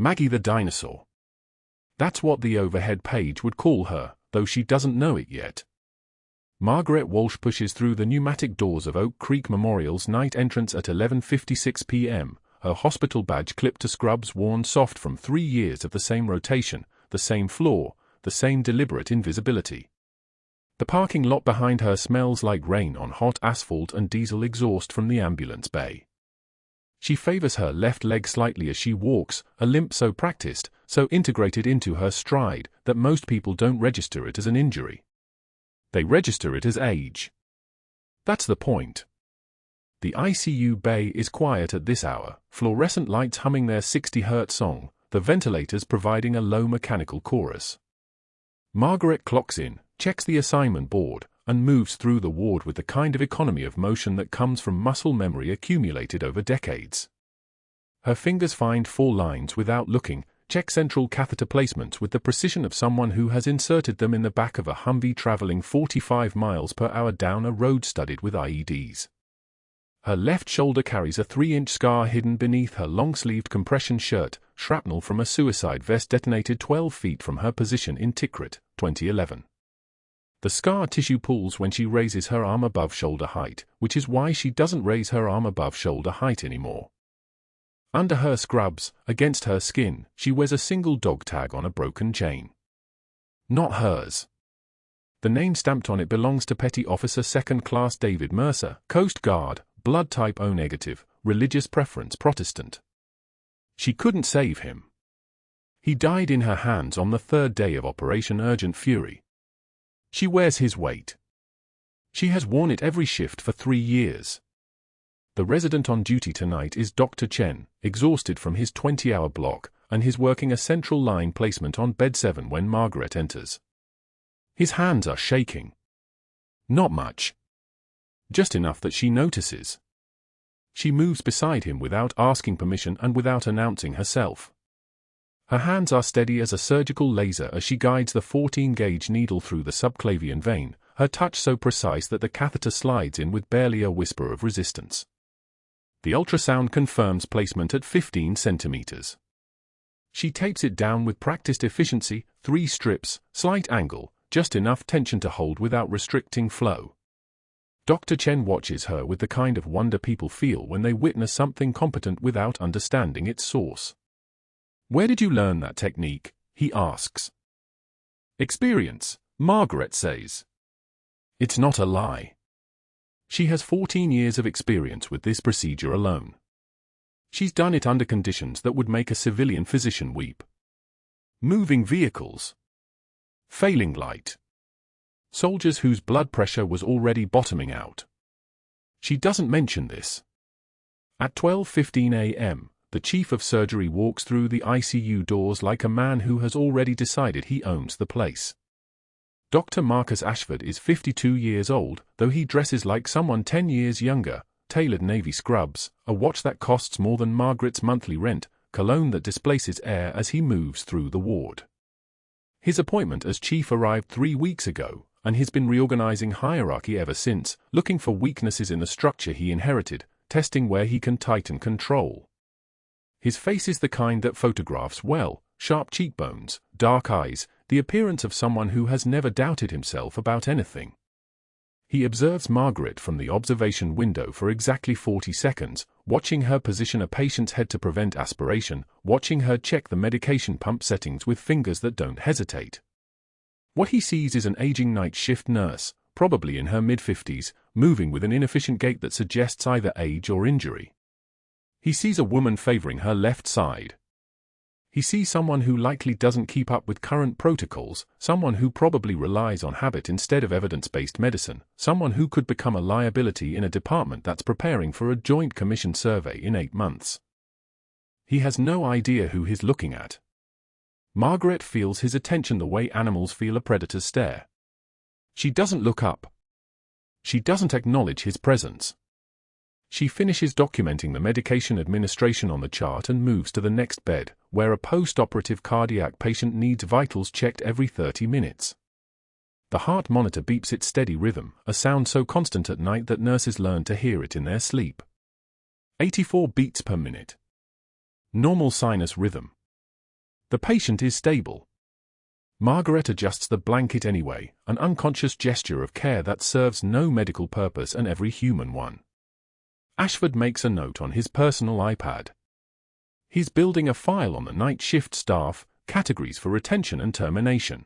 Maggie the dinosaur. That's what the overhead page would call her, though she doesn't know it yet. Margaret Walsh pushes through the pneumatic doors of Oak Creek Memorial's night entrance at 11:56 p.m., her hospital badge clipped to scrubs worn soft from 3 years of the same rotation, the same floor, the same deliberate invisibility. The parking lot behind her smells like rain on hot asphalt and diesel exhaust from the ambulance bay. She favors her left leg slightly as she walks, a limp so practiced, so integrated into her stride, that most people don't register it as an injury. They register it as age. That's the point. The ICU bay is quiet at this hour, fluorescent lights humming their 60-hertz song, the ventilators providing a low mechanical chorus. Margaret clocks in, checks the assignment board, and moves through the ward with the kind of economy of motion that comes from muscle memory accumulated over decades. Her fingers find 4 lines without looking, check central catheter placements with the precision of someone who has inserted them in the back of a Humvee traveling 45 miles per hour down a road studded with IEDs. Her left shoulder carries a 3-inch scar hidden beneath her long-sleeved compression shirt, shrapnel from a suicide vest detonated 12 feet from her position in Tikrit, 2011. The scar tissue pulls when she raises her arm above shoulder height, which is why she doesn't raise her arm above shoulder height anymore. Under her scrubs, against her skin, she wears a single dog tag on a broken chain. Not hers. The name stamped on it belongs to Petty Officer 2nd Class David Mercer, Coast Guard, blood type O negative, religious preference Protestant. She couldn't save him. He died in her hands on the 3rd day of Operation Urgent Fury. She wears his weight. She has worn it every shift for 3 years. The resident on duty tonight is Dr. Chen, exhausted from his 20-hour block, and he's working a central line placement on bed 7 when Margaret enters. His hands are shaking. Not much. Just enough that she notices. She moves beside him without asking permission and without announcing herself. Her hands are steady as a surgical laser as she guides the 14-gauge needle through the subclavian vein, her touch so precise that the catheter slides in with barely a whisper of resistance. The ultrasound confirms placement at 15 centimeters. She tapes it down with practiced efficiency, 3 strips, slight angle, just enough tension to hold without restricting flow. Dr. Chen watches her with the kind of wonder people feel when they witness something competent without understanding its source. "Where did you learn that technique?" he asks. "Experience," Margaret says. It's not a lie. She has 14 years of experience with this procedure alone. She's done it under conditions that would make a civilian physician weep. Moving vehicles. Failing light. Soldiers whose blood pressure was already bottoming out. She doesn't mention this. At 12:15 a.m., the chief of surgery walks through the ICU doors like a man who has already decided he owns the place. Dr. Marcus Ashford is 52 years old, though he dresses like someone 10 years younger, tailored navy scrubs, a watch that costs more than Margaret's monthly rent, cologne that displaces air as he moves through the ward. His appointment as chief arrived 3 weeks ago, and he's been reorganizing hierarchy ever since, looking for weaknesses in the structure he inherited, testing where he can tighten control. His face is the kind that photographs well, sharp cheekbones, dark eyes, the appearance of someone who has never doubted himself about anything. He observes Margaret from the observation window for exactly 40 seconds, watching her position a patient's head to prevent aspiration, watching her check the medication pump settings with fingers that don't hesitate. What he sees is an aging night shift nurse, probably in her mid-50s, moving with an inefficient gait that suggests either age or injury. He sees a woman favoring her left side. He sees someone who likely doesn't keep up with current protocols, someone who probably relies on habit instead of evidence-based medicine, someone who could become a liability in a department that's preparing for a Joint Commission survey in 8 months. He has no idea who he's looking at. Margaret feels his attention the way animals feel a predator's stare. She doesn't look up. She doesn't acknowledge his presence. She finishes documenting the medication administration on the chart and moves to the next bed, where a post-operative cardiac patient needs vitals checked every 30 minutes. The heart monitor beeps its steady rhythm, a sound so constant at night that nurses learn to hear it in their sleep. 84 beats per minute. Normal sinus rhythm. The patient is stable. Margaret adjusts the blanket anyway, an unconscious gesture of care that serves no medical purpose and every human one. Ashford makes a note on his personal iPad. He's building a file on the night shift staff, categories for retention and termination.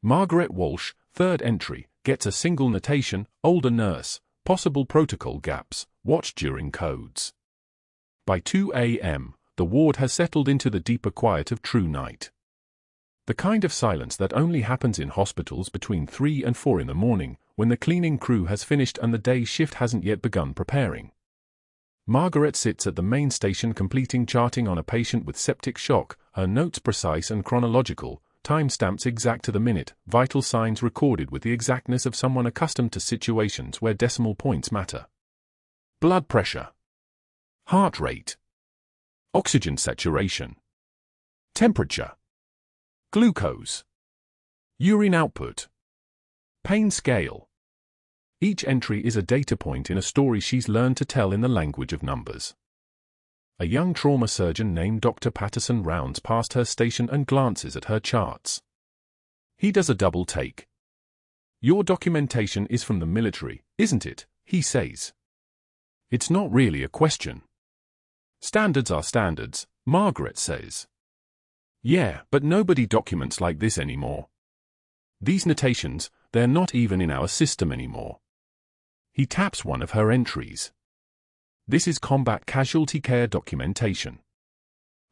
Margaret Walsh, third entry, gets a single notation, older nurse, possible protocol gaps, watched during codes. By 2 a.m., the ward has settled into the deeper quiet of true night. The kind of silence that only happens in hospitals between 3 and 4 in the morning, when the cleaning crew has finished and the day shift hasn't yet begun preparing. Margaret sits at the main station completing charting on a patient with septic shock, her notes precise and chronological, timestamps exact to the minute, vital signs recorded with the exactness of someone accustomed to situations where decimal points matter. Blood pressure. Heart rate. Oxygen saturation. Temperature. Glucose. Urine output. Pain scale. Each entry is a data point in a story she's learned to tell in the language of numbers. A young trauma surgeon named Dr. Patterson rounds past her station and glances at her charts. He does a double take. "Your documentation is from the military, isn't it?" he says. "It's not really a question." "Standards are standards," Margaret says. "Yeah, but nobody documents like this anymore. These notations, they're not even in our system anymore." He taps one of her entries. "This is combat casualty care documentation.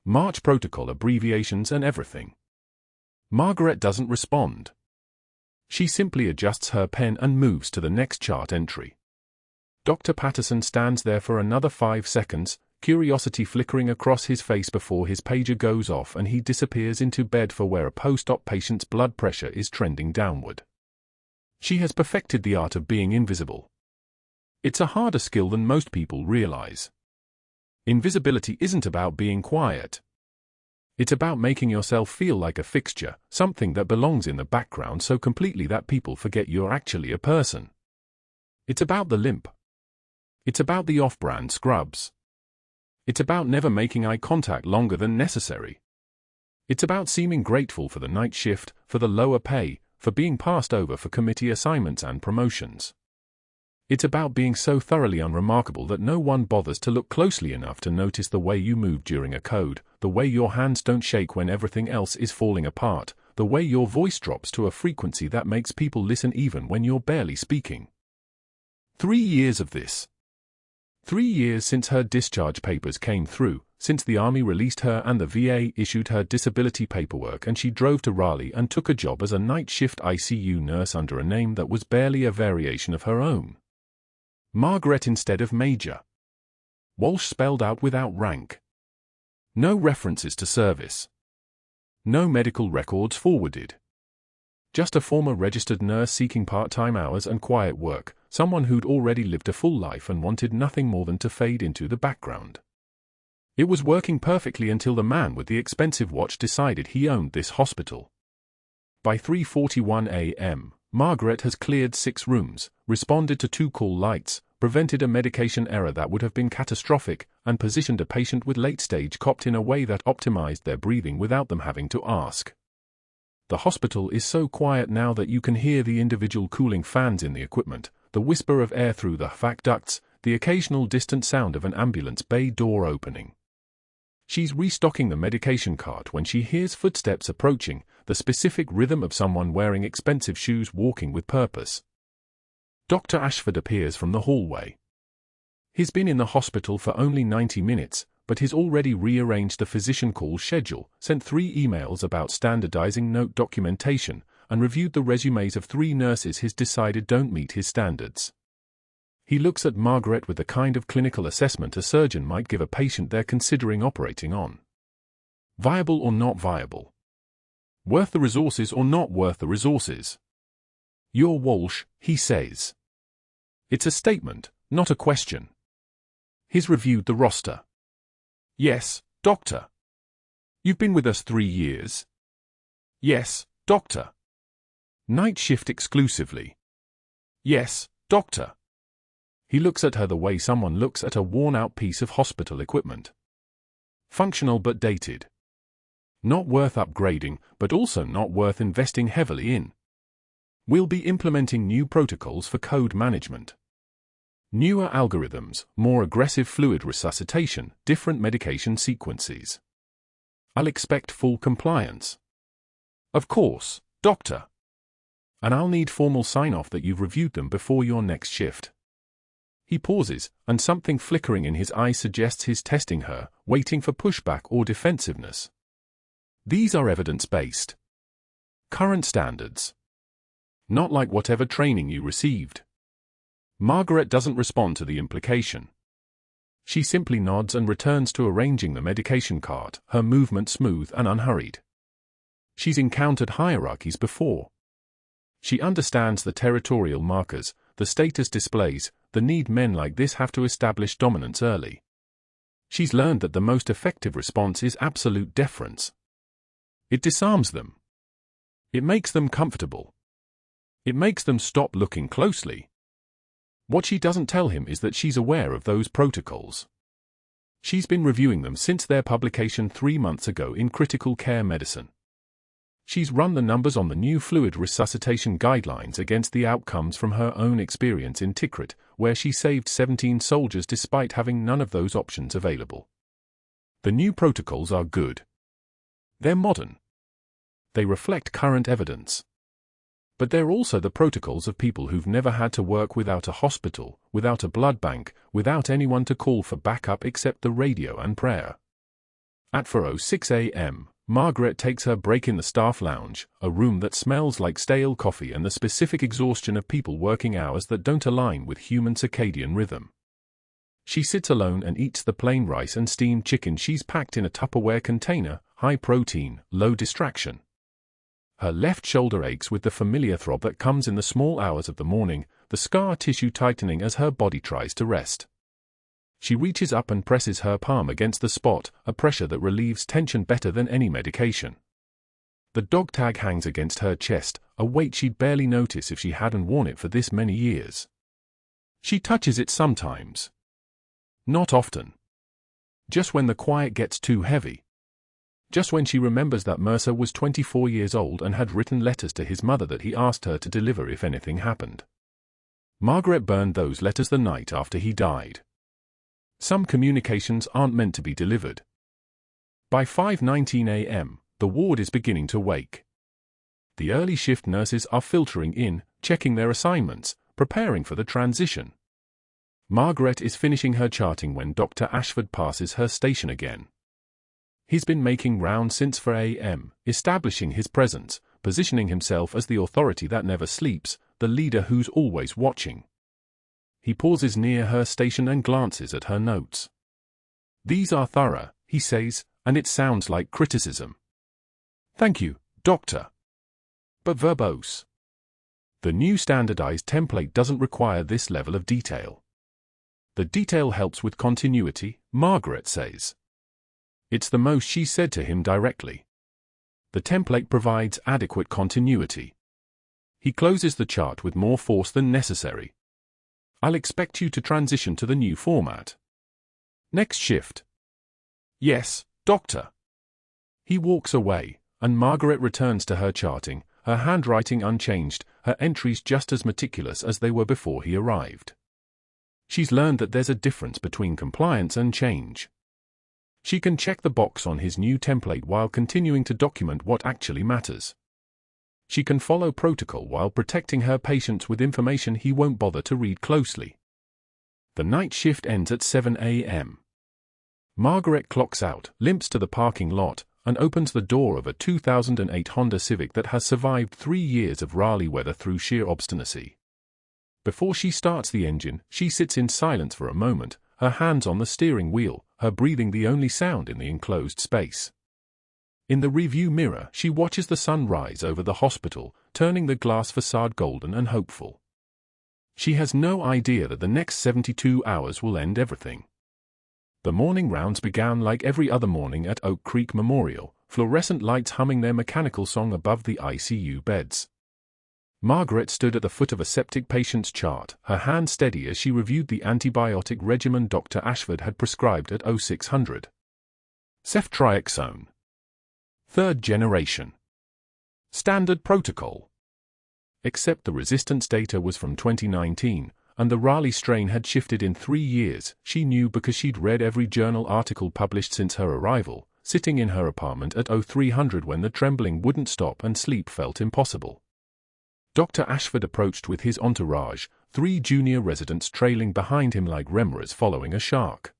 March protocol abbreviations and everything." Margaret doesn't respond. She simply adjusts her pen and moves to the next chart entry. Dr. Patterson stands there for another 5 seconds, curiosity flickering across his face before his pager goes off and he disappears into bed for where a post-op patient's blood pressure is trending downward. She has perfected the art of being invisible. It's a harder skill than most people realize. Invisibility isn't about being quiet. It's about making yourself feel like a fixture, something that belongs in the background so completely that people forget you're actually a person. It's about the limp. It's about the off-brand scrubs. It's about never making eye contact longer than necessary. It's about seeming grateful for the night shift, for the lower pay, for being passed over for committee assignments and promotions. It's about being so thoroughly unremarkable that no one bothers to look closely enough to notice the way you move during a code, the way your hands don't shake when everything else is falling apart, the way your voice drops to a frequency that makes people listen even when you're barely speaking. 3 years of this. 3 years since her discharge papers came through, since the Army released her and the VA issued her disability paperwork and she drove to Raleigh and took a job as a night shift ICU nurse under a name that was barely a variation of her own. Margaret instead of Major. Walsh spelled out without rank. No references to service. No medical records forwarded. Just a former registered nurse seeking part-time hours and quiet work, someone who'd already lived a full life and wanted nothing more than to fade into the background. It was working perfectly until the man with the expensive watch decided he owned this hospital. By 3:41 a.m., Margaret has cleared 6 rooms, responded to 2 call lights, prevented a medication error that would have been catastrophic, and positioned a patient with late-stage COPD in a way that optimized their breathing without them having to ask. The hospital is so quiet now that you can hear the individual cooling fans in the equipment, the whisper of air through the HVAC ducts, the occasional distant sound of an ambulance bay door opening. She's restocking the medication cart when she hears footsteps approaching, the specific rhythm of someone wearing expensive shoes walking with purpose. Dr. Ashford appears from the hallway. He's been in the hospital for only 90 minutes, but he's already rearranged the physician call schedule, sent 3 emails about standardizing note documentation, and reviewed the resumes of 3 nurses he's decided don't meet his standards. He looks at Margaret with the kind of clinical assessment a surgeon might give a patient they're considering operating on. Viable or not viable? Worth the resources or not worth the resources? "You're Walsh," he says. It's a statement, not a question. He's reviewed the roster. "Yes, doctor." "You've been with us 3 years?" "Yes, doctor." "Night shift exclusively?" "Yes, doctor." He looks at her the way someone looks at a worn-out piece of hospital equipment. Functional but dated. Not worth upgrading, but also not worth investing heavily in. We'll be implementing new protocols for code management. Newer algorithms, more aggressive fluid resuscitation, different medication sequences. I'll expect full compliance. Of course, doctor. And I'll need formal sign-off that you've reviewed them before your next shift. He pauses, and something flickering in his eye suggests he's testing her, waiting for pushback or defensiveness. These are evidence-based. Current standards. Not like whatever training you received. Margaret doesn't respond to the implication. She simply nods and returns to arranging the medication cart, her movement smooth and unhurried. She's encountered hierarchies before. She understands the territorial markers, the status displays, the need men like this have to establish dominance early. She's learned that the most effective response is absolute deference. It disarms them. It makes them comfortable. It makes them stop looking closely. What she doesn't tell him is that she's aware of those protocols. She's been reviewing them since their publication 3 months ago in Critical Care Medicine. She's run the numbers on the new fluid resuscitation guidelines against the outcomes from her own experience in Tikrit, where she saved 17 soldiers despite having none of those options available. The new protocols are good. They're modern. They reflect current evidence. But they're also the protocols of people who've never had to work without a hospital, without a blood bank, without anyone to call for backup except the radio and prayer. At 4:06 a.m., Margaret takes her break in the staff lounge, a room that smells like stale coffee and the specific exhaustion of people working hours that don't align with human circadian rhythm. She sits alone and eats the plain rice and steamed chicken she's packed in a Tupperware container, high protein, low distraction. Her left shoulder aches with the familiar throb that comes in the small hours of the morning, the scar tissue tightening as her body tries to rest. She reaches up and presses her palm against the spot, a pressure that relieves tension better than any medication. The dog tag hangs against her chest, a weight she'd barely notice if she hadn't worn it for this many years. She touches it sometimes. Not often. Just when the quiet gets too heavy. Just when she remembers that Mercer was 24 years old and had written letters to his mother that he asked her to deliver if anything happened. Margaret burned those letters the night after he died. Some communications aren't meant to be delivered. By 5:19 a.m., the ward is beginning to wake. The early shift nurses are filtering in, checking their assignments, preparing for the transition. Margaret is finishing her charting when Dr. Ashford passes her station again. He's been making rounds since 4 a.m., establishing his presence, positioning himself as the authority that never sleeps, the leader who's always watching. He pauses near her station and glances at her notes. "These are thorough," he says, and it sounds like criticism. "Thank you, Doctor." But verbose. The new standardized template doesn't require this level of detail. The detail helps with continuity, Margaret says. It's the most she said to him directly. The template provides adequate continuity. He closes the chart with more force than necessary. "I'll expect you to transition to the new format. Next shift." "Yes, Doctor." He walks away, and Margaret returns to her charting, her handwriting unchanged, her entries just as meticulous as they were before he arrived. She's learned that there's a difference between compliance and change. She can check the box on his new template while continuing to document what actually matters. She can follow protocol while protecting her patients with information he won't bother to read closely. The night shift ends at 7 a.m. Margaret clocks out, limps to the parking lot, and opens the door of a 2008 Honda Civic that has survived 3 years of Raleigh weather through sheer obstinacy. Before she starts the engine, she sits in silence for a moment, her hands on the steering wheel, her breathing the only sound in the enclosed space. In the rearview mirror, she watches the sun rise over the hospital, turning the glass facade golden and hopeful. She has no idea that the next 72 hours will end everything. The morning rounds began like every other morning at Oak Creek Memorial, fluorescent lights humming their mechanical song above the ICU beds. Margaret stood at the foot of a septic patient's chart, her hand steady as she reviewed the antibiotic regimen Dr. Ashford had prescribed at 0600. Ceftriaxone. Third generation. Standard protocol. Except the resistance data was from 2019, and the Raleigh strain had shifted in 3 years, she knew because she'd read every journal article published since her arrival, sitting in her apartment at 0300 when the trembling wouldn't stop and sleep felt impossible. Dr. Ashford approached with his entourage, 3 junior residents trailing behind him like remoras following a shark.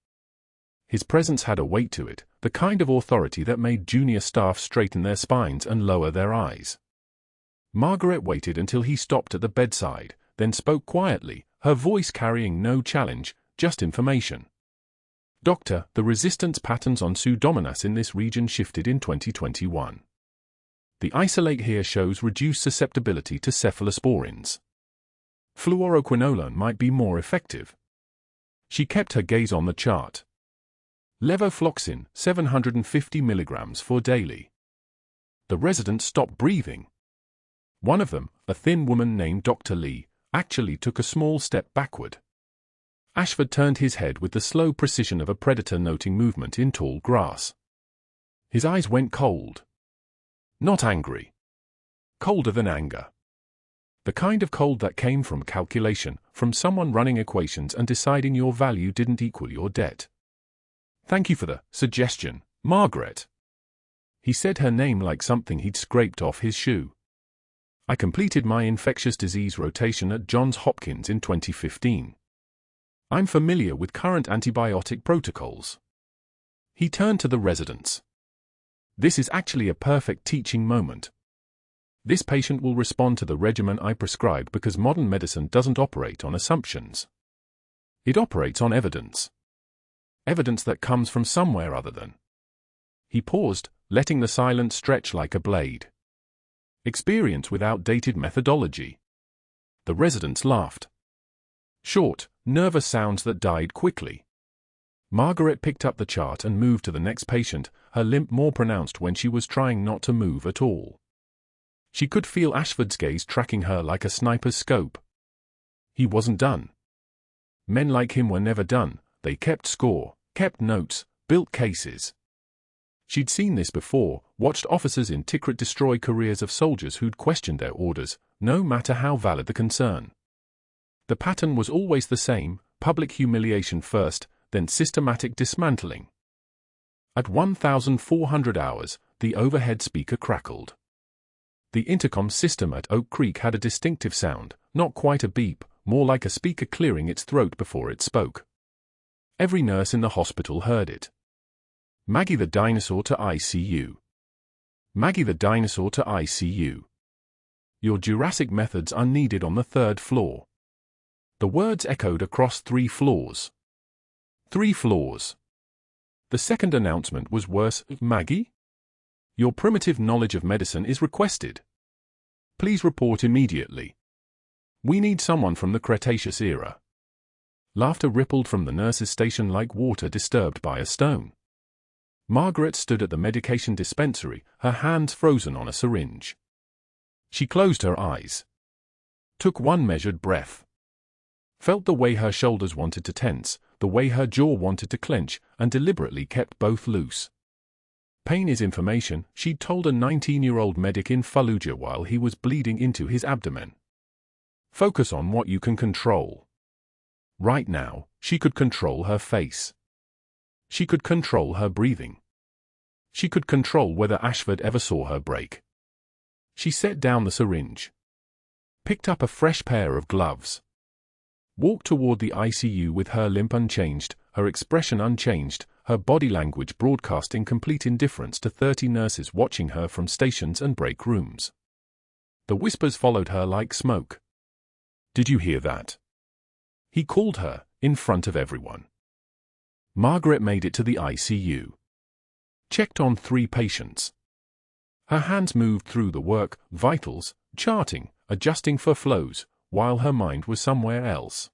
His presence had a weight to it, the kind of authority that made junior staff straighten their spines and lower their eyes. Margaret waited until he stopped at the bedside, then spoke quietly, her voice carrying no challenge, just information. Doctor, the resistance patterns on Pseudomonas in this region shifted in 2021. The isolate here shows reduced susceptibility to cephalosporins. Fluoroquinolone might be more effective. She kept her gaze on the chart. Levofloxacin, 750 milligrams for daily. The residents stopped breathing. One of them, a thin woman named Dr. Lee, actually took a small step backward. Ashford turned his head with the slow precision of a predator noting movement in tall grass. His eyes went cold. Not angry. Colder than anger. The kind of cold that came from calculation, from someone running equations and deciding your value didn't equal your debt. Thank you for the suggestion, Margaret. He said her name like something he'd scraped off his shoe. I completed my infectious disease rotation at Johns Hopkins in 2015. I'm familiar with current antibiotic protocols. He turned to the residents. This is actually a perfect teaching moment. This patient will respond to the regimen I prescribed because modern medicine doesn't operate on assumptions. It operates on evidence. Evidence that comes from somewhere other than. He paused, letting the silence stretch like a blade. Experience with outdated methodology. The residents laughed. Short, nervous sounds that died quickly. Margaret picked up the chart and moved to the next patient, her limp more pronounced when she was trying not to move at all. She could feel Ashford's gaze tracking her like a sniper's scope. He wasn't done. Men like him were never done. They kept score, kept notes, built cases. She'd seen this before, watched officers in Tikrit destroy careers of soldiers who'd questioned their orders, no matter how valid the concern. The pattern was always the same, public humiliation first, then systematic dismantling. At 1,400 hours, the overhead speaker crackled. The intercom system at Oak Creek had a distinctive sound, not quite a beep, more like a speaker clearing its throat before it spoke. Every nurse in the hospital heard it. Maggie the dinosaur to ICU. Maggie the dinosaur to ICU. Your Jurassic methods are needed on the 3rd floor. The words echoed across 3 floors. 3 floors. The second announcement was worse. Maggie? Your primitive knowledge of medicine is requested. Please report immediately. We need someone from the Cretaceous era. Laughter rippled from the nurse's station like water disturbed by a stone. Margaret stood at the medication dispensary, her hands frozen on a syringe. She closed her eyes. Took one measured breath. Felt the way her shoulders wanted to tense, the way her jaw wanted to clench, and deliberately kept both loose. Pain is information, she'd told a 19-year-old medic in Fallujah while he was bleeding into his abdomen. Focus on what you can control. Right now, she could control her face. She could control her breathing. She could control whether Ashford ever saw her break. She set down the syringe. Picked up a fresh pair of gloves. Walked toward the ICU with her limp unchanged, her expression unchanged, her body language broadcasting complete indifference to 30 nurses watching her from stations and break rooms. The whispers followed her like smoke. Did you hear that? He called her, in front of everyone. Margaret made it to the ICU. Checked on 3 patients. Her hands moved through the work, vitals, charting, adjusting for flows, while her mind was somewhere else.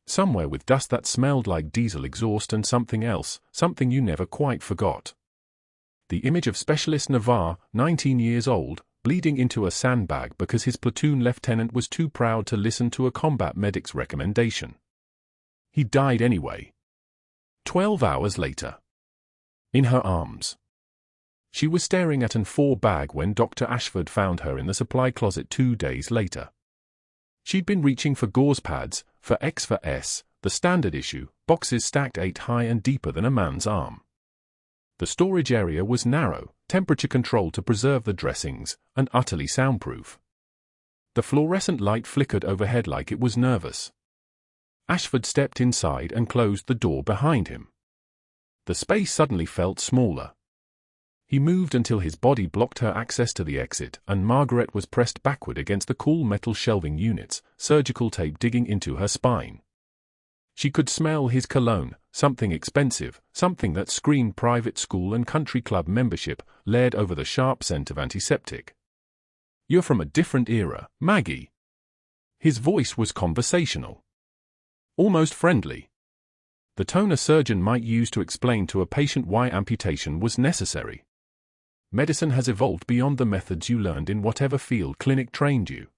Somewhere with dust that smelled like diesel exhaust and something else, something you never quite forgot. The image of Specialist Navarre, 19 years old, bleeding into a sandbag because his platoon lieutenant was too proud to listen to a combat medic's recommendation. He died anyway. 12 hours later. In her arms. She was staring at an A4 bag when Dr. Ashford found her in the supply closet 2 days later. She'd been reaching for gauze pads, for X for S, the standard issue, boxes stacked 8 high and deeper than a man's arm. The storage area was narrow, temperature-controlled to preserve the dressings, and utterly soundproof. The fluorescent light flickered overhead like it was nervous. Ashford stepped inside and closed the door behind him. The space suddenly felt smaller. He moved until his body blocked her access to the exit, and Margaret was pressed backward against the cool metal shelving units, surgical tape digging into her spine. She could smell his cologne, something expensive, something that screamed private school and country club membership, layered over the sharp scent of antiseptic. "You're from a different era, Maggie." His voice was conversational. Almost friendly. The tone a surgeon might use to explain to a patient why amputation was necessary. Medicine has evolved beyond the methods you learned in whatever field clinic trained you.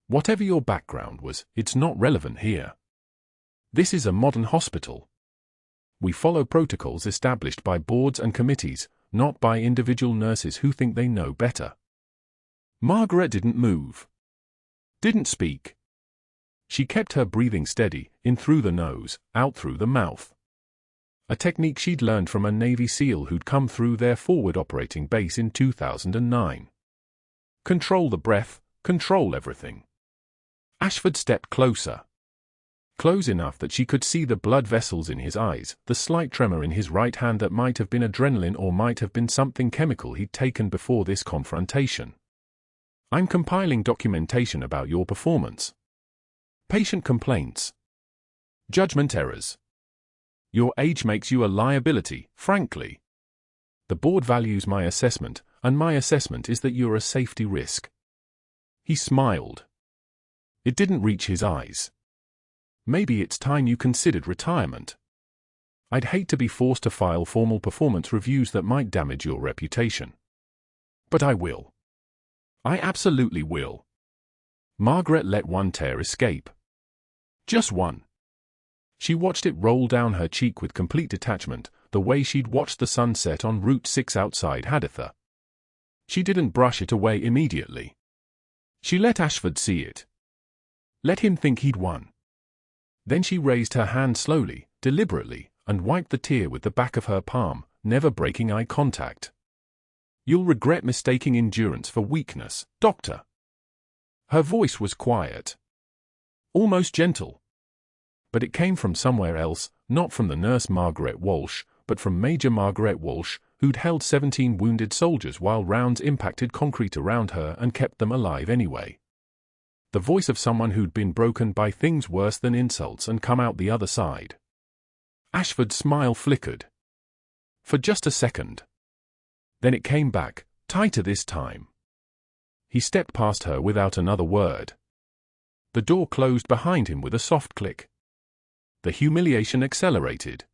Whatever your background was, it's not relevant here. This is a modern hospital. We follow protocols established by boards and committees, not by individual nurses who think they know better. Margaret didn't move. Didn't speak. She kept her breathing steady, in through the nose, out through the mouth. A technique she'd learned from a Navy SEAL who'd come through their forward operating base in 2009. Control the breath, control everything. Ashford stepped closer. Close enough that she could see the blood vessels in his eyes, the slight tremor in his right hand that might have been adrenaline or might have been something chemical he'd taken before this confrontation. "I'm compiling documentation about your performance. Patient complaints. Judgment errors. Your age makes you a liability, frankly. The board values my assessment, and my assessment is that you're a safety risk." He smiled. It didn't reach his eyes. "Maybe it's time you considered retirement. I'd hate to be forced to file formal performance reviews that might damage your reputation. But I will. I absolutely will." Margaret let one tear escape. Just one. She watched it roll down her cheek with complete detachment, the way she'd watched the sun set on Route 6 outside Haditha. She didn't brush it away immediately. She let Ashford see it. Let him think he'd won. Then she raised her hand slowly, deliberately, and wiped the tear with the back of her palm, never breaking eye contact. "You'll regret mistaking endurance for weakness, Doctor." Her voice was quiet. Almost gentle. But it came from somewhere else, not from the nurse Margaret Walsh, but from Major Margaret Walsh, who'd held 17 wounded soldiers while rounds impacted concrete around her and kept them alive anyway. The voice of someone who'd been broken by things worse than insults and come out the other side. Ashford's smile flickered. For just a second. Then it came back, tighter this time. He stepped past her without another word. The door closed behind him with a soft click. The humiliation accelerated.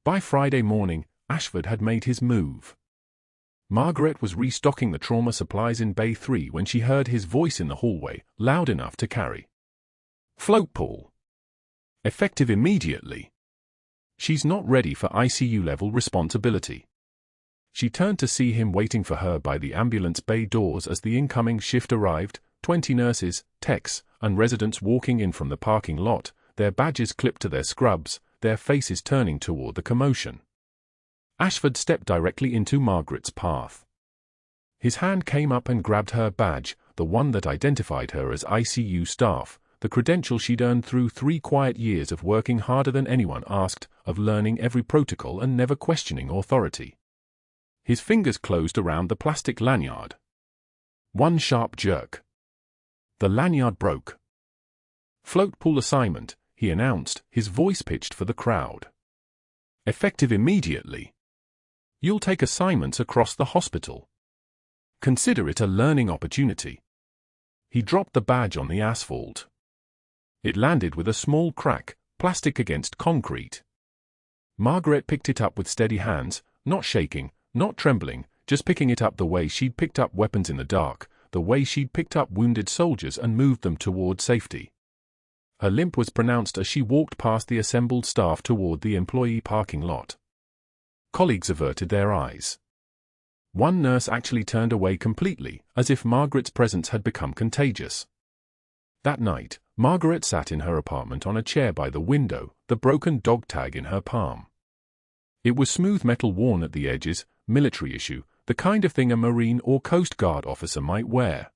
By Friday morning, Ashford had made his move. Margaret was restocking the trauma supplies in Bay 3 when she heard his voice in the hallway, loud enough to carry. "Float pool. Effective immediately. She's not ready for ICU-level responsibility." She turned to see him waiting for her by the ambulance bay doors as the incoming shift arrived, 20 nurses, techs, and residents walking in from the parking lot, their badges clipped to their scrubs, their faces turning toward the commotion. Ashford stepped directly into Margaret's path. His hand came up and grabbed her badge, the one that identified her as ICU staff, the credential she'd earned through 3 quiet years of working harder than anyone asked, of learning every protocol and never questioning authority. His fingers closed around the plastic lanyard. One sharp jerk. The lanyard broke. "Float pool assignment," he announced, his voice pitched for the crowd. "Effective immediately. You'll take assignments across the hospital. Consider it a learning opportunity." He dropped the badge on the asphalt. It landed with a small crack, plastic against concrete. Margaret picked it up with steady hands, not shaking, not trembling, just picking it up the way she'd picked up weapons in the dark, the way she'd picked up wounded soldiers and moved them toward safety. Her limp was pronounced as she walked past the assembled staff toward the employee parking lot. Colleagues averted their eyes. One nurse actually turned away completely, as if Margaret's presence had become contagious. That night, Margaret sat in her apartment on a chair by the window, the broken dog tag in her palm. It was smooth metal worn at the edges, military issue, the kind of thing a Marine or Coast Guard officer might wear.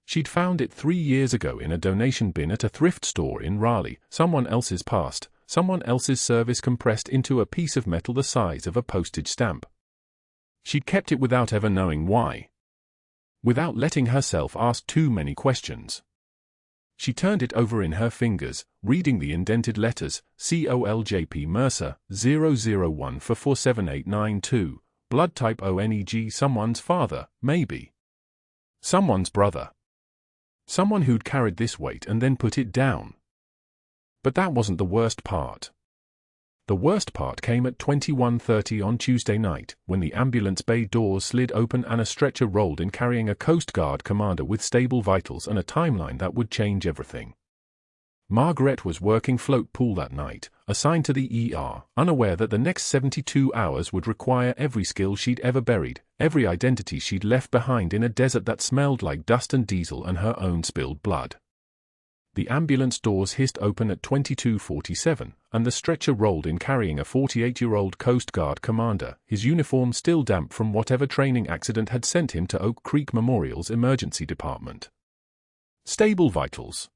She'd found it 3 years ago in a donation bin at a thrift store in Raleigh, someone else's past, someone else's service compressed into a piece of metal the size of a postage stamp. She'd kept it without ever knowing why. Without letting herself ask too many questions. She turned it over in her fingers, reading the indented letters, COLJP Mercer, 001 for 47892, blood type ONEG, someone's father, maybe. Someone's brother. Someone who'd carried this weight and then put it down. But that wasn't the worst part. The worst part came at 21:30 on Tuesday night, when the ambulance bay doors slid open and a stretcher rolled in carrying a Coast Guard commander with stable vitals and a timeline that would change everything. Margaret was working float pool that night, assigned to the ER, unaware that the next 72 hours would require every skill she'd ever buried, every identity she'd left behind in a desert that smelled like dust and diesel and her own spilled blood. The ambulance doors hissed open at 22:47, and the stretcher rolled in carrying a 48-year-old Coast Guard commander, his uniform still damp from whatever training accident had sent him to Oak Creek Memorial's emergency department. Stable vitals.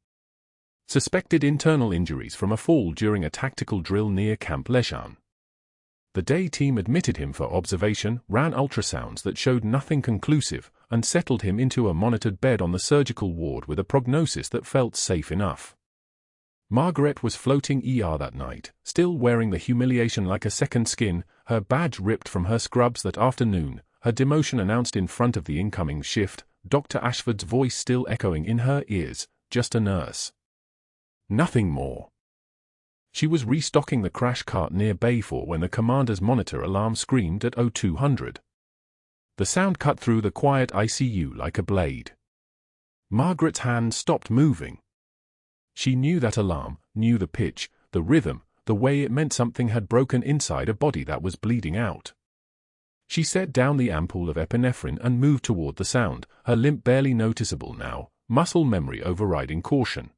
Suspected internal injuries from a fall during a tactical drill near Camp Lejeune. The day team admitted him for observation, ran ultrasounds that showed nothing conclusive, and settled him into a monitored bed on the surgical ward with a prognosis that felt safe enough. Margaret was floating ER that night, still wearing the humiliation like a second skin, her badge ripped from her scrubs that afternoon, her demotion announced in front of the incoming shift, Dr. Ashford's voice still echoing in her ears, just a nurse. Nothing more. She was restocking the crash cart near Bayfort when the commander's monitor alarm screamed at 0200. The sound cut through the quiet ICU like a blade. Margaret's hand stopped moving. She knew that alarm, knew the pitch, the rhythm, the way it meant something had broken inside a body that was bleeding out. She set down the ampoule of epinephrine and moved toward the sound, her limp barely noticeable now, muscle memory overriding caution.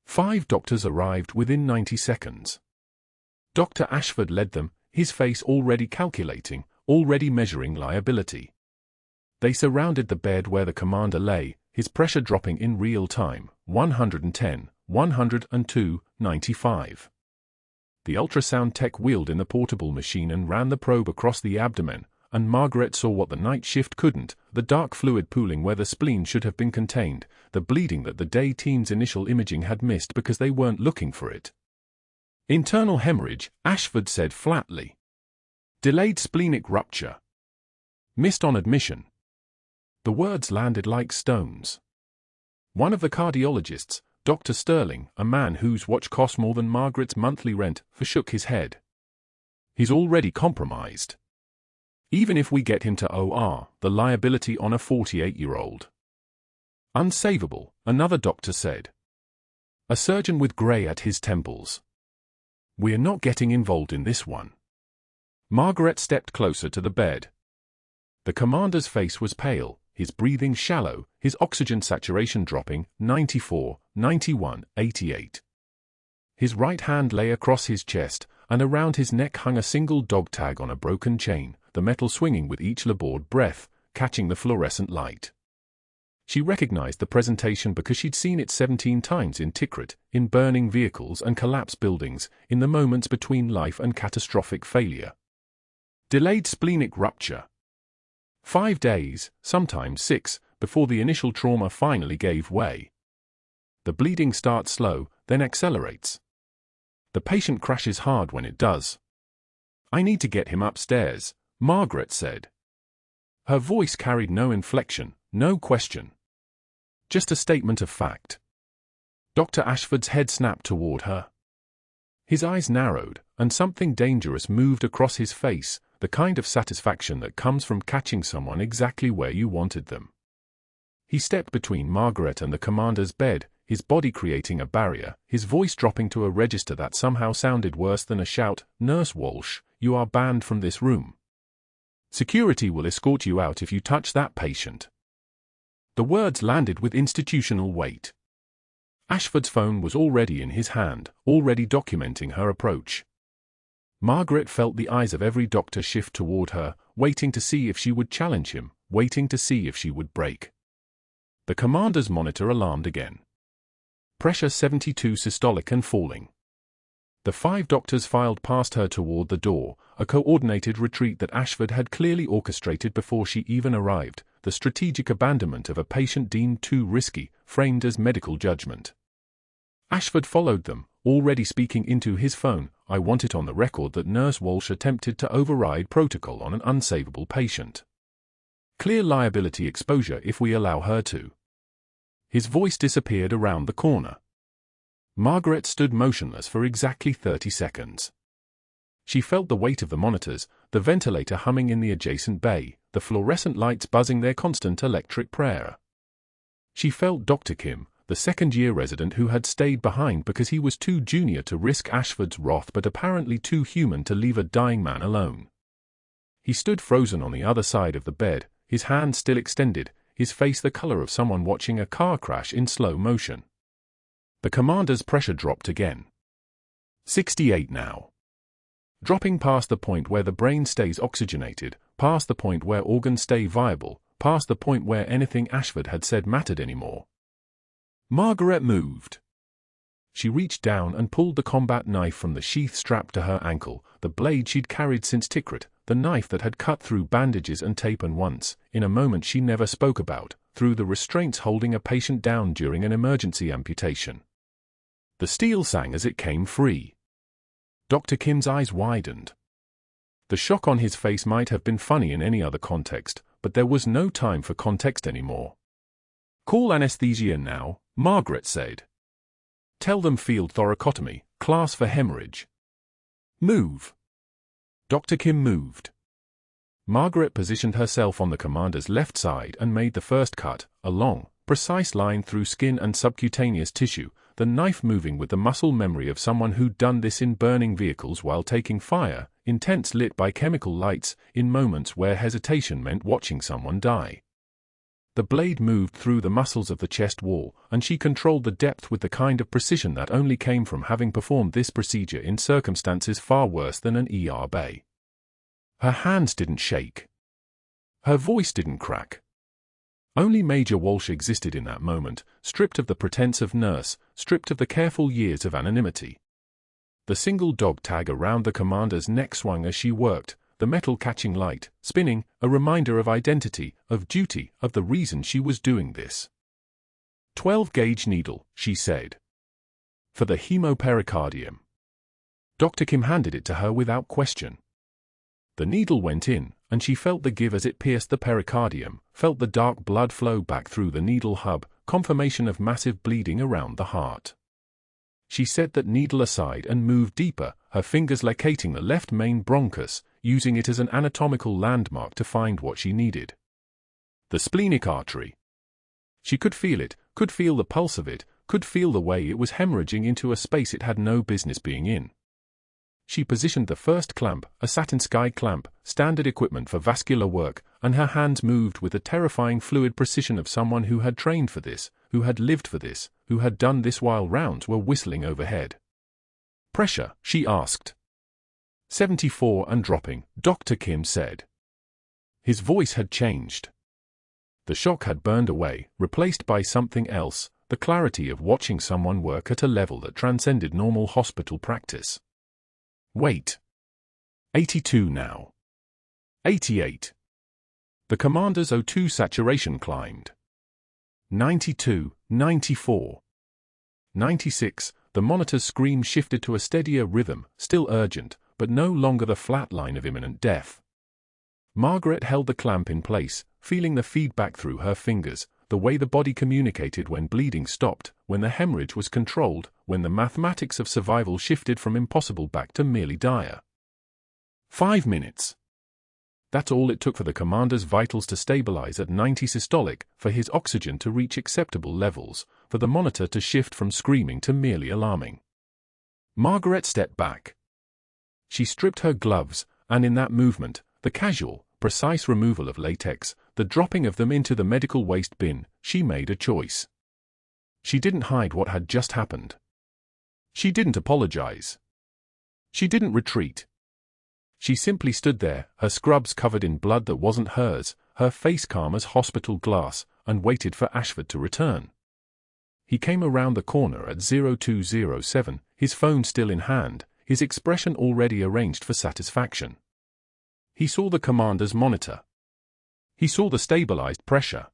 5 doctors arrived within 90 seconds. Dr. Ashford led them, his face already calculating, already measuring liability. They surrounded the bed where the commander lay, his pressure dropping in real time, 110, 102, 95. The ultrasound tech wheeled in the portable machine and ran the probe across the abdomen, and Margaret saw what the night shift couldn't, the dark fluid pooling where the spleen should have been contained, the bleeding that the day team's initial imaging had missed because they weren't looking for it. Internal hemorrhage, Ashford said flatly. Delayed splenic rupture. Missed on admission. The words landed like stones. One of the cardiologists, Dr. Sterling, a man whose watch cost more than Margaret's monthly rent, shook his head. He's already compromised. Even if we get him to OR, the liability on a 48-year-old. Unsavable, another doctor said. A surgeon with grey at his temples. We're not getting involved in this one. Margaret stepped closer to the bed. The commander's face was pale, his breathing shallow, his oxygen saturation dropping, 94, 91, 88. His right hand lay across his chest, and around his neck hung a single dog tag on a broken chain, the metal swinging with each labored breath, catching the fluorescent light. She recognized the presentation because she'd seen it 17 times in Tikrit, in burning vehicles and collapsed buildings, in the moments between life and catastrophic failure. Delayed splenic rupture. 5 days, sometimes 6, before the initial trauma finally gave way. The bleeding starts slow, then accelerates. The patient crashes hard when it does. I need to get him upstairs, Margaret said. Her voice carried no inflection, no question. Just a statement of fact. Dr. Ashford's head snapped toward her. His eyes narrowed, and something dangerous moved across his face, the kind of satisfaction that comes from catching someone exactly where you wanted them. He stepped between Margaret and the commander's bed, his body creating a barrier, his voice dropping to a register that somehow sounded worse than a shout, "Nurse Walsh, you are banned from this room." Security will escort you out if you touch that patient. The words landed with institutional weight. Ashford's phone was already in his hand, already documenting her approach. Margaret felt the eyes of every doctor shift toward her, waiting to see if she would challenge him, waiting to see if she would break. The commander's monitor alarmed again. Pressure 72 systolic and falling. The 5 doctors filed past her toward the door, a coordinated retreat that Ashford had clearly orchestrated before she even arrived, the strategic abandonment of a patient deemed too risky, framed as medical judgment. Ashford followed them, already speaking into his phone. I want it on the record that Nurse Walsh attempted to override protocol on an unsavable patient. Clear liability exposure if we allow her to. His voice disappeared around the corner. Margaret stood motionless for exactly 30 seconds. She felt the weight of the monitors, the ventilator humming in the adjacent bay, the fluorescent lights buzzing their constant electric prayer. She felt Dr. Kim, the second-year resident who had stayed behind because he was too junior to risk Ashford's wrath but apparently too human to leave a dying man alone. He stood frozen on the other side of the bed, his hand still extended, his face the color of someone watching a car crash in slow motion. The commander's pressure dropped again. 68 now. Dropping past the point where the brain stays oxygenated, past the point where organs stay viable, past the point where anything Ashford had said mattered anymore. Margaret moved. She reached down and pulled the combat knife from the sheath strapped to her ankle, the blade she'd carried since Tikrit, the knife that had cut through bandages and tape and once, in a moment she never spoke about, through the restraints holding a patient down during an emergency amputation. The steel sang as it came free. Dr. Kim's eyes widened. The shock on his face might have been funny in any other context, but there was no time for context anymore. Call anesthesia now, Margaret said. Tell them field thoracotomy, class for hemorrhage. Move. Dr. Kim moved. Margaret positioned herself on the commander's left side and made the first cut, a long, precise line through skin and subcutaneous tissue, the knife moving with the muscle memory of someone who'd done this in burning vehicles while taking fire, in tents lit by chemical lights, in moments where hesitation meant watching someone die. The blade moved through the muscles of the chest wall, and she controlled the depth with the kind of precision that only came from having performed this procedure in circumstances far worse than an ER bay. Her hands didn't shake. Her voice didn't crack. Only Major Walsh existed in that moment, stripped of the pretense of nurse, stripped of the careful years of anonymity. The single dog tag around the commander's neck swung as she worked, the metal catching light, spinning, a reminder of identity, of duty, of the reason she was doing this. 12-gauge needle, she said. For the hemopericardium. Dr. Kim handed it to her without question. The needle went in, and she felt the give as it pierced the pericardium, felt the dark blood flow back through the needle hub, confirmation of massive bleeding around the heart. She set that needle aside and moved deeper, her fingers locating the left main bronchus, using it as an anatomical landmark to find what she needed. The splenic artery. She could feel it, could feel the pulse of it, could feel the way it was hemorrhaging into a space it had no business being in. She positioned the first clamp, a satin sky clamp, standard equipment for vascular work, and her hands moved with the terrifying fluid precision of someone who had trained for this, who had lived for this, who had done this while rounds were whistling overhead. Pressure, she asked. 74 and dropping, Dr. Kim said. His voice had changed. The shock had burned away, replaced by something else, the clarity of watching someone work at a level that transcended normal hospital practice. Wait. 82 now. 88. The commander's O2 saturation climbed. 92, 94. 96, the monitor's scream shifted to a steadier rhythm, still urgent, but no longer the flat line of imminent death. Margaret held the clamp in place, feeling the feedback through her fingers, the way the body communicated when bleeding stopped, when the hemorrhage was controlled, when the mathematics of survival shifted from impossible back to merely dire. 5 minutes. That's all it took for the commander's vitals to stabilize at 90 systolic, for his oxygen to reach acceptable levels, for the monitor to shift from screaming to merely alarming. Margaret stepped back. She stripped her gloves, and in that movement, the casual, precise removal of latex, the dropping of them into the medical waste bin, she made a choice. She didn't hide what had just happened. She didn't apologize. She didn't retreat. She simply stood there, her scrubs covered in blood that wasn't hers, her face calm as hospital glass, and waited for Ashford to return. He came around the corner at 0207, his phone still in hand, his expression already arranged for satisfaction. He saw the commander's monitor. He saw the stabilized pressure.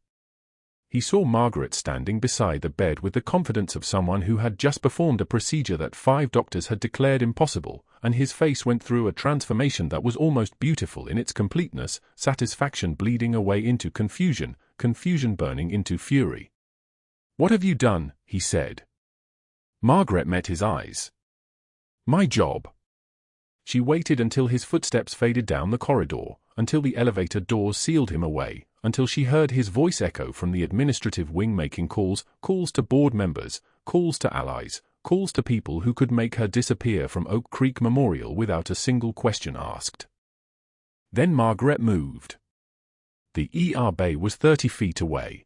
He saw Margaret standing beside the bed with the confidence of someone who had just performed a procedure that 5 doctors had declared impossible, and his face went through a transformation that was almost beautiful in its completeness, satisfaction bleeding away into confusion, confusion burning into fury. "What have you done?" he said. Margaret met his eyes. "My job." She waited until his footsteps faded down the corridor, until the elevator doors sealed him away, until she heard his voice echo from the administrative wing making calls to board members, calls to allies, calls to people who could make her disappear from Oak Creek Memorial without a single question asked. Then Margaret moved. The ER bay was 30 feet away.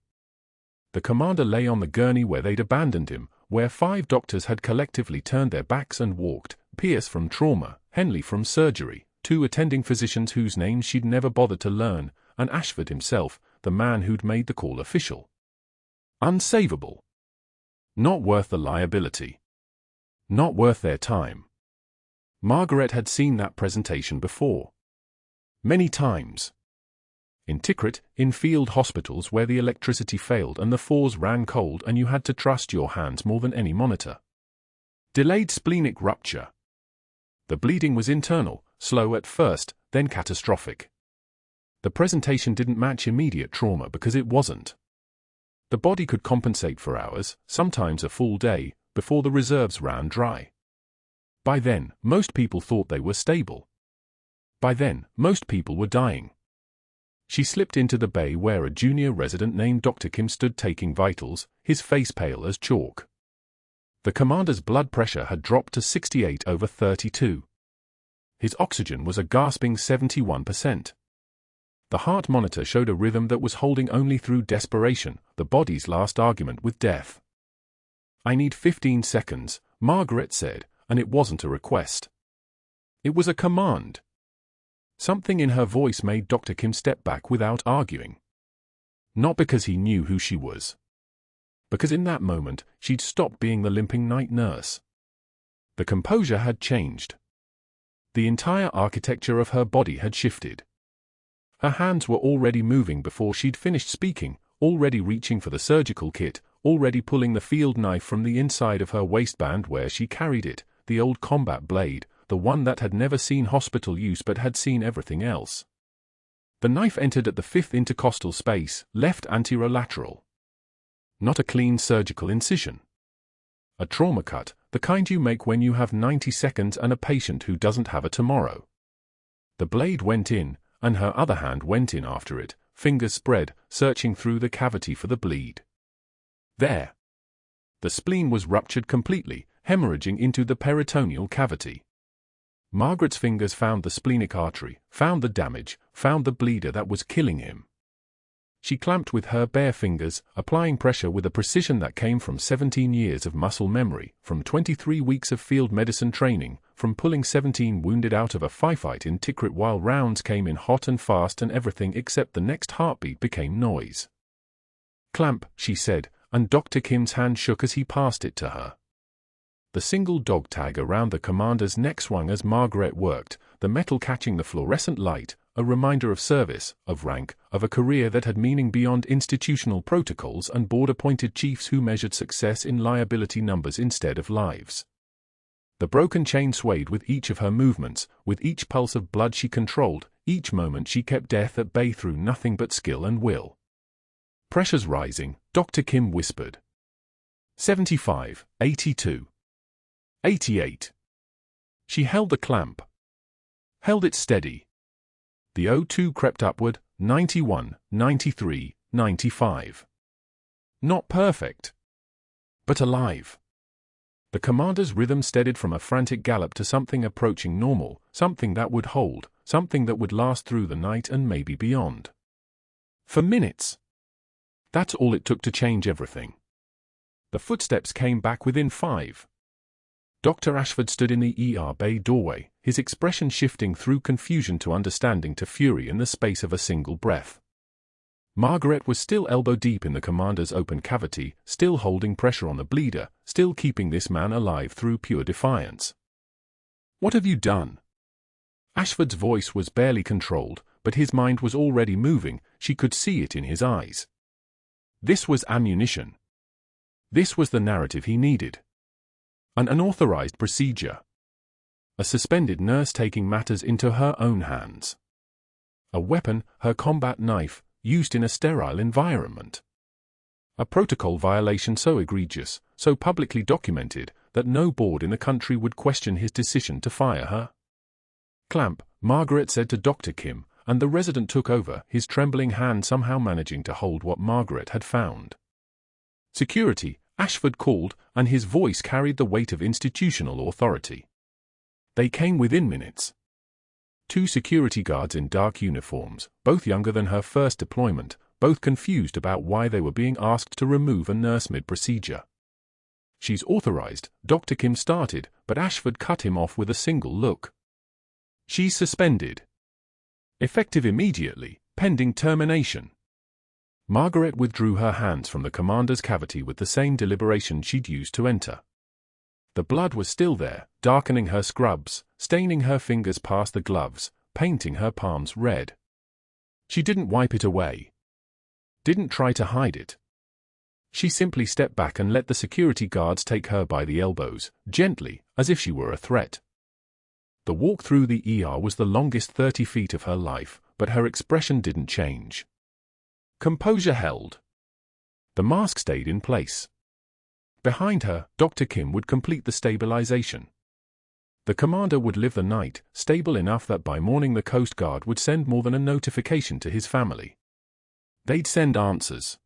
The commander lay on the gurney where they'd abandoned him, where 5 doctors had collectively turned their backs and walked, Pierce from trauma, Henley from surgery, 2 attending physicians whose names she'd never bothered to learn, and Ashford himself, the man who'd made the call official. Unsavable. Not worth the liability. Not worth their time. Margaret had seen that presentation before. Many times. In Tikrit, in field hospitals where the electricity failed and the floors ran cold and you had to trust your hands more than any monitor. Delayed splenic rupture. The bleeding was internal, slow at first, then catastrophic. The presentation didn't match immediate trauma because it wasn't. The body could compensate for hours, sometimes a full day, before the reserves ran dry. By then, most people thought they were stable. By then, most people were dying. She slipped into the bay where a junior resident named Dr. Kim stood taking vitals, his face pale as chalk. The commander's blood pressure had dropped to 68/32. His oxygen was a gasping 71%. The heart monitor showed a rhythm that was holding only through desperation, the body's last argument with death. "I need 15 seconds, Margaret said, and it wasn't a request. It was a command. Something in her voice made Dr. Kim step back without arguing. Not because he knew who she was. Because in that moment, she'd stopped being the limping night nurse. The composure had changed. The entire architecture of her body had shifted. Her hands were already moving before she'd finished speaking, already reaching for the surgical kit, already pulling the field knife from the inside of her waistband where she carried it, the old combat blade, the one that had never seen hospital use but had seen everything else. The knife entered at the 5th intercostal space, left anterolateral. Not a clean surgical incision. A trauma cut, the kind you make when you have 90 seconds and a patient who doesn't have a tomorrow. The blade went in, and her other hand went in after it, fingers spread, searching through the cavity for the bleed. There. The spleen was ruptured completely, hemorrhaging into the peritoneal cavity. Margaret's fingers found the splenic artery, found the damage, found the bleeder that was killing him. She clamped with her bare fingers, applying pressure with a precision that came from 17 years of muscle memory, from 23 weeks of field medicine training, from pulling 17 wounded out of a firefight in Tikrit while rounds came in hot and fast and everything except the next heartbeat became noise. "Clamp," she said, and Dr. Kim's hand shook as he passed it to her. The single dog tag around the commander's neck swung as Margaret worked, the metal catching the fluorescent light, a reminder of service, of rank, of a career that had meaning beyond institutional protocols and board-appointed chiefs who measured success in liability numbers instead of lives. The broken chain swayed with each of her movements, with each pulse of blood she controlled, each moment she kept death at bay through nothing but skill and will. "Pressure's rising," Dr. Kim whispered. 75, 82. 88. She held the clamp. Held it steady. The O2 crept upward, 91, 93, 95. Not perfect. But alive. The commander's rhythm steadied from a frantic gallop to something approaching normal, something that would hold, something that would last through the night and maybe beyond. For minutes. That's all it took to change everything. The footsteps came back within 5. Dr. Ashford stood in the ER bay doorway, his expression shifting through confusion to understanding to fury in the space of a single breath. Margaret was still elbow-deep in the commander's open cavity, still holding pressure on the bleeder, still keeping this man alive through pure defiance. "What have you done?" Ashford's voice was barely controlled, but his mind was already moving. She could see it in his eyes. This was ammunition. This was the narrative he needed. An unauthorized procedure. A suspended nurse taking matters into her own hands. A weapon, her combat knife, used in a sterile environment. A protocol violation so egregious, so publicly documented, that no board in the country would question his decision to fire her. "Clamp," Margaret said to Dr. Kim, and the resident took over, his trembling hand somehow managing to hold what Margaret had found. "Security," Ashford called, and his voice carried the weight of institutional authority. They came within minutes. 2 security guards in dark uniforms, both younger than her first deployment, both confused about why they were being asked to remove a nurse mid-procedure. "She's authorized," Dr. Kim started, but Ashford cut him off with a single look. "She's suspended. Effective immediately, pending termination." Margaret withdrew her hands from the commander's cavity with the same deliberation she'd used to enter. The blood was still there, darkening her scrubs, staining her fingers past the gloves, painting her palms red. She didn't wipe it away. Didn't try to hide it. She simply stepped back and let the security guards take her by the elbows, gently, as if she were a threat. The walk through the ER was the longest 30 feet of her life, but her expression didn't change. Composure held. The mask stayed in place. Behind her, Dr. Kim would complete the stabilization. The commander would live the night, stable enough that by morning the Coast Guard would send more than a notification to his family. They'd send answers.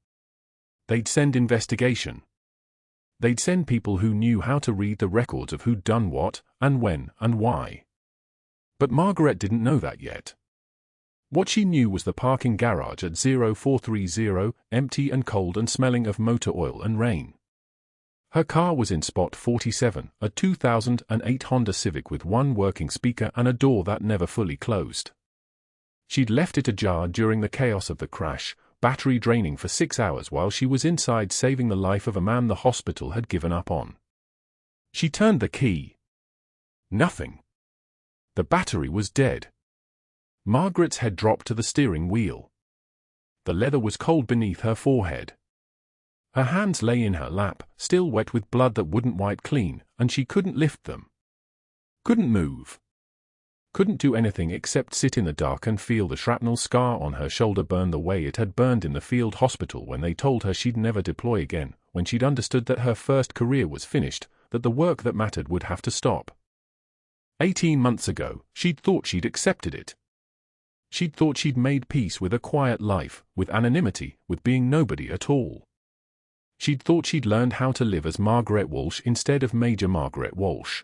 They'd send investigation. They'd send people who knew how to read the records of who'd done what, and when, and why. But Margaret didn't know that yet. What she knew was the parking garage at 0430, empty and cold and smelling of motor oil and rain. Her car was in spot 47, a 2008 Honda Civic with one working speaker and a door that never fully closed. She'd left it ajar during the chaos of the crash, battery draining for 6 hours while she was inside saving the life of a man the hospital had given up on. She turned the key. Nothing. The battery was dead. Margaret's head dropped to the steering wheel. The leather was cold beneath her forehead. Her hands lay in her lap, still wet with blood that wouldn't wipe clean, and she couldn't lift them. Couldn't move. Couldn't do anything except sit in the dark and feel the shrapnel scar on her shoulder burn the way it had burned in the field hospital when they told her she'd never deploy again, when she'd understood that her first career was finished, that the work that mattered would have to stop. 18 months ago, she'd thought she'd accepted it. She'd thought she'd made peace with a quiet life, with anonymity, with being nobody at all. She'd thought she'd learned how to live as Margaret Walsh instead of Major Margaret Walsh.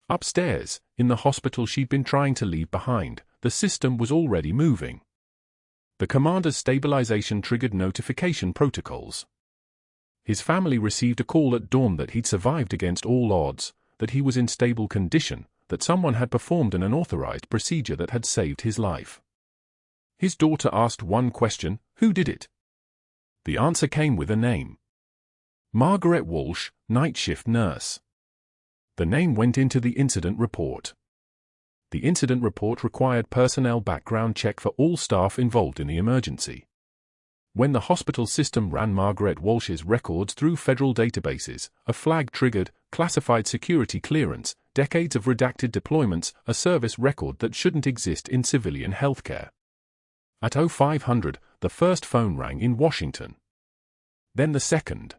Upstairs, in the hospital she'd been trying to leave behind, the system was already moving. The commander's stabilization triggered notification protocols. His family received a call at dawn that he'd survived against all odds, that he was in stable condition, that someone had performed an unauthorized procedure that had saved his life. His daughter asked one question: who did it? The answer came with a name. Margaret Walsh, night shift nurse. The name went into the incident report. The incident report required personnel background check for all staff involved in the emergency. When the hospital system ran Margaret Walsh's records through federal databases, a flag triggered, classified security clearance, decades of redacted deployments, a service record that shouldn't exist in civilian healthcare. At 0500, the first phone rang in Washington. Then the second.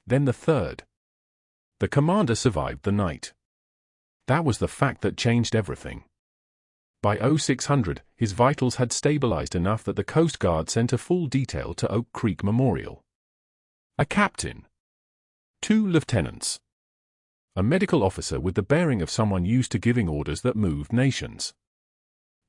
Then the third. The commander survived the night. That was the fact that changed everything. By 0600, his vitals had stabilized enough that the Coast Guard sent a full detail to Oak Creek Memorial. A captain. 2 lieutenants. A medical officer with the bearing of someone used to giving orders that moved nations.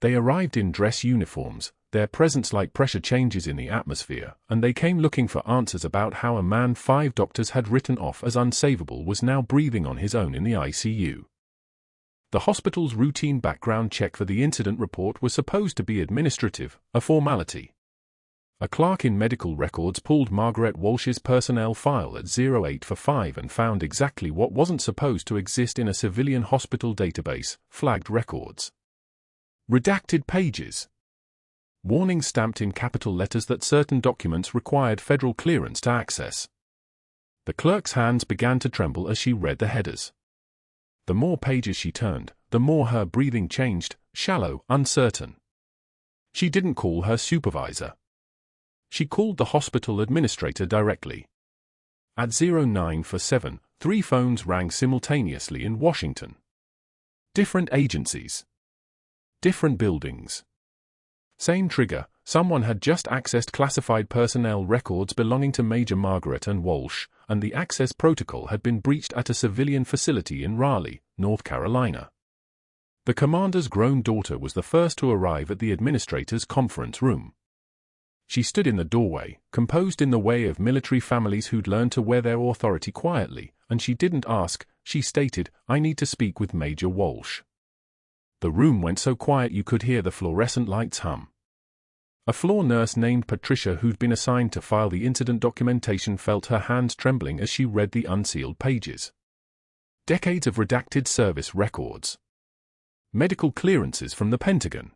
They arrived in dress uniforms, their presence like pressure changes in the atmosphere, and they came looking for answers about how a man 5 doctors had written off as unsavable was now breathing on his own in the ICU. The hospital's routine background check for the incident report was supposed to be administrative, a formality. A clerk in medical records pulled Margaret Walsh's personnel file at 0845 and found exactly what wasn't supposed to exist in a civilian hospital database: flagged records. Redacted pages. Warnings stamped in capital letters that certain documents required federal clearance to access. The clerk's hands began to tremble as she read the headers. The more pages she turned, the more her breathing changed, shallow, uncertain. She didn't call her supervisor. She called the hospital administrator directly. At 0947, 3 phones rang simultaneously in Washington. Different agencies. Different buildings. Same trigger: someone had just accessed classified personnel records belonging to Major Margaret and Walsh, and the access protocol had been breached at a civilian facility in Raleigh, North Carolina. The commander's grown daughter was the first to arrive at the administrator's conference room. She stood in the doorway, composed in the way of military families who'd learned to wear their authority quietly, and she didn't ask. She stated, "I need to speak with Major Walsh." The room went so quiet you could hear the fluorescent lights hum. A floor nurse named Patricia, who'd been assigned to file the incident documentation, felt her hands trembling as she read the unsealed pages. Decades of redacted service records. Medical clearances from the Pentagon.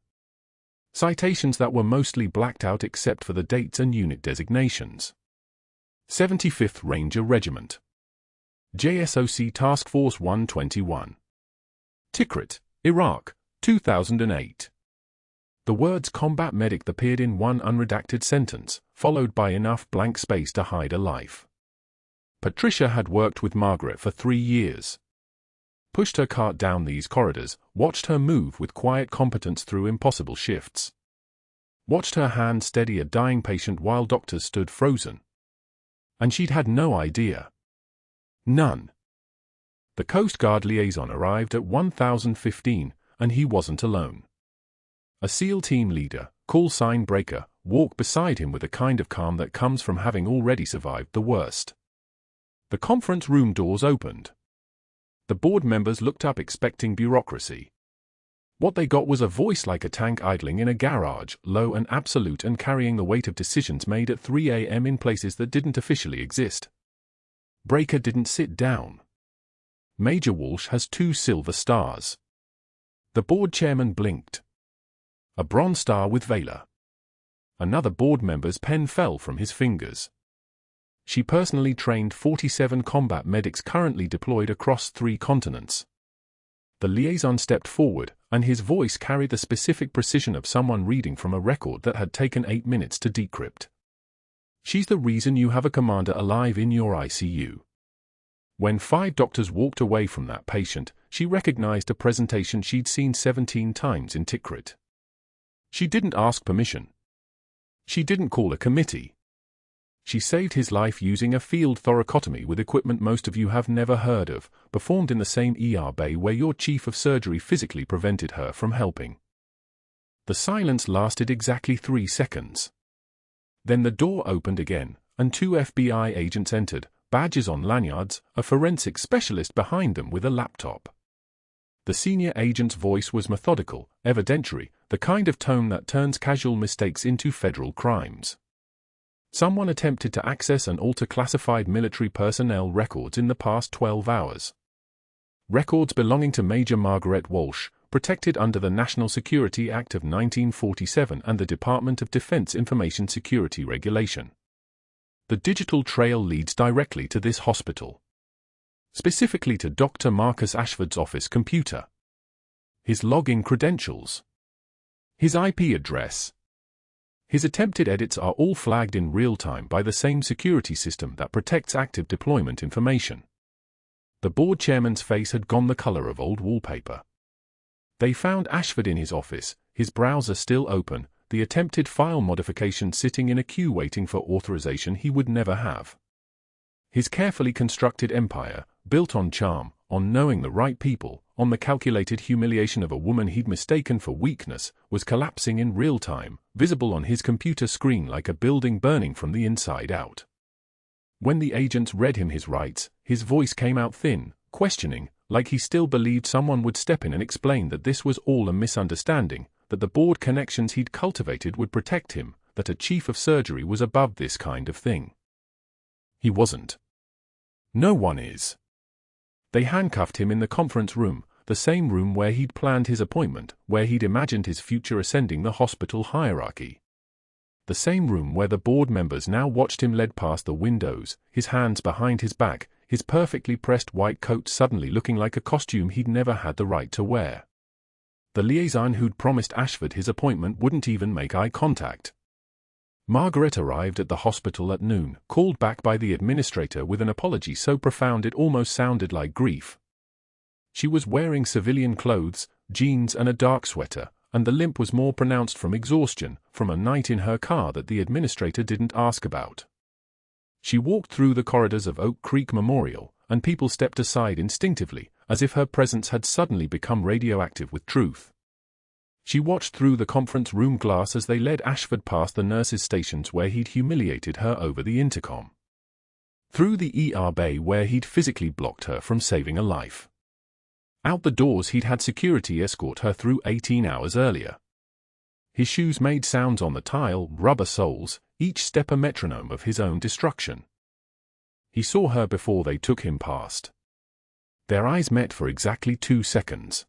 Citations that were mostly blacked out except for the dates and unit designations. 75th Ranger Regiment. JSOC Task Force 121. Tikrit, Iraq, 2008. The words combat medic appeared in one unredacted sentence, followed by enough blank space to hide a life. Patricia had worked with Margaret for 3 years. Pushed her cart down these corridors, watched her move with quiet competence through impossible shifts. Watched her hand steady a dying patient while doctors stood frozen. And she'd had no idea. None. The Coast Guard liaison arrived at 1015, and he wasn't alone. A SEAL team leader, call sign Breaker, walked beside him with a kind of calm that comes from having already survived the worst. The conference room doors opened. The board members looked up expecting bureaucracy. What they got was a voice like a tank idling in a garage, low and absolute and carrying the weight of decisions made at 3 a.m. in places that didn't officially exist. Breaker didn't sit down. Major Walsh has 2 silver stars. The board chairman blinked. A bronze star with Valor. Another board member's pen fell from his fingers. She personally trained 47 combat medics currently deployed across 3 continents. The liaison stepped forward, and his voice carried the specific precision of someone reading from a record that had taken 8 minutes to decrypt. She's the reason you have a commander alive in your ICU. When 5 doctors walked away from that patient, she recognized a presentation she'd seen 17 times in Tikrit. She didn't ask permission. She didn't call a committee. She saved his life using a field thoracotomy with equipment most of you have never heard of, performed in the same ER bay where your chief of surgery physically prevented her from helping. The silence lasted exactly 3 seconds. Then the door opened again, and 2 FBI agents entered, badges on lanyards, a forensic specialist behind them with a laptop. The senior agent's voice was methodical, evidentiary, the kind of tone that turns casual mistakes into federal crimes. Someone attempted to access and alter classified military personnel records in the past 12 hours. Records belonging to Major Margaret Walsh, protected under the National Security Act of 1947 and the Department of Defense Information Security Regulation. The digital trail leads directly to this hospital. Specifically to Dr. Marcus Ashford's office computer. His login credentials. His IP address. His attempted edits are all flagged in real time by the same security system that protects active deployment information. The board chairman's face had gone the color of old wallpaper. They found Ashford in his office, his browser still open, the attempted file modification sitting in a queue waiting for authorization he would never have. His carefully constructed empire, built on charm, on knowing the right people, on the calculated humiliation of a woman he'd mistaken for weakness, was collapsing in real time, visible on his computer screen like a building burning from the inside out. When the agents read him his rights, his voice came out thin, questioning, like he still believed someone would step in and explain that this was all a misunderstanding, that the board connections he'd cultivated would protect him, that a chief of surgery was above this kind of thing. He wasn't. No one is. They handcuffed him in the conference room, the same room where he'd planned his appointment, where he'd imagined his future ascending the hospital hierarchy. The same room where the board members now watched him led past the windows, his hands behind his back, his perfectly pressed white coat suddenly looking like a costume he'd never had the right to wear. The liaison who'd promised Ashford his appointment wouldn't even make eye contact. Margaret arrived at the hospital at noon, called back by the administrator with an apology so profound it almost sounded like grief. She was wearing civilian clothes, jeans and a dark sweater, and the limp was more pronounced from exhaustion, from a night in her car that the administrator didn't ask about. She walked through the corridors of Oak Creek Memorial, and people stepped aside instinctively, as if her presence had suddenly become radioactive with truth. She watched through the conference room glass as they led Ashford past the nurses' stations where he'd humiliated her over the intercom. Through the ER bay where he'd physically blocked her from saving a life. Out the doors he'd had security escort her through 18 hours earlier. His shoes made sounds on the tile, rubber soles, each step a metronome of his own destruction. He saw her before they took him past. Their eyes met for exactly 2 seconds.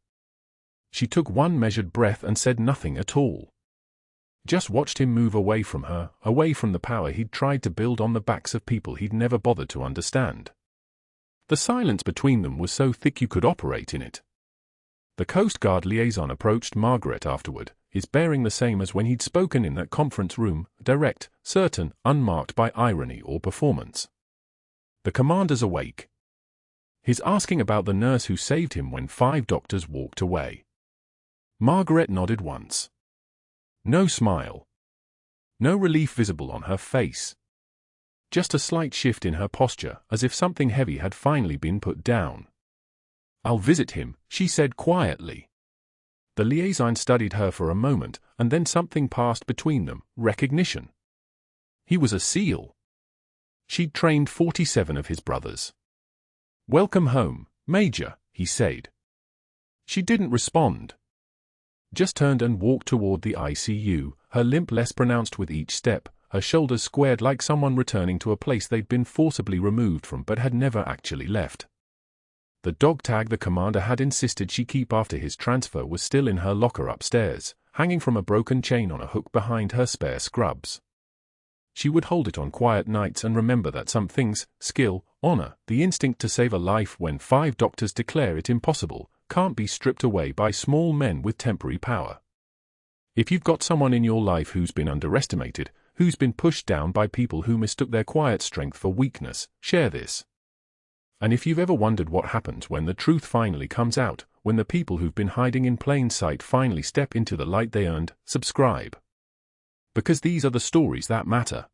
She took one measured breath and said nothing at all. Just watched him move away from her, away from the power he'd tried to build on the backs of people he'd never bothered to understand. The silence between them was so thick you could operate in it. The Coast Guard liaison approached Margaret afterward, his bearing the same as when he'd spoken in that conference room, direct, certain, unmarked by irony or performance. The commander's awake. He's asking about the nurse who saved him when 5 doctors walked away. Margaret nodded once. No smile. No relief visible on her face. Just a slight shift in her posture, as if something heavy had finally been put down. "I'll visit him," she said quietly. The liaison studied her for a moment, and then something passed between them, recognition. He was a SEAL. She'd trained 47 of his brothers. "Welcome home, Major," he said. She didn't respond. Just turned and walked toward the ICU, her limp less pronounced with each step, her shoulders squared like someone returning to a place they'd been forcibly removed from but had never actually left. The dog tag the commander had insisted she keep after his transfer was still in her locker upstairs, hanging from a broken chain on a hook behind her spare scrubs. She would hold it on quiet nights and remember that some things, skill, honor, the instinct to save a life when 5 doctors declare it impossible, can't be stripped away by small men with temporary power. If you've got someone in your life who's been underestimated, who's been pushed down by people who mistook their quiet strength for weakness, share this. And if you've ever wondered what happens when the truth finally comes out, when the people who've been hiding in plain sight finally step into the light they earned, subscribe. Because these are the stories that matter.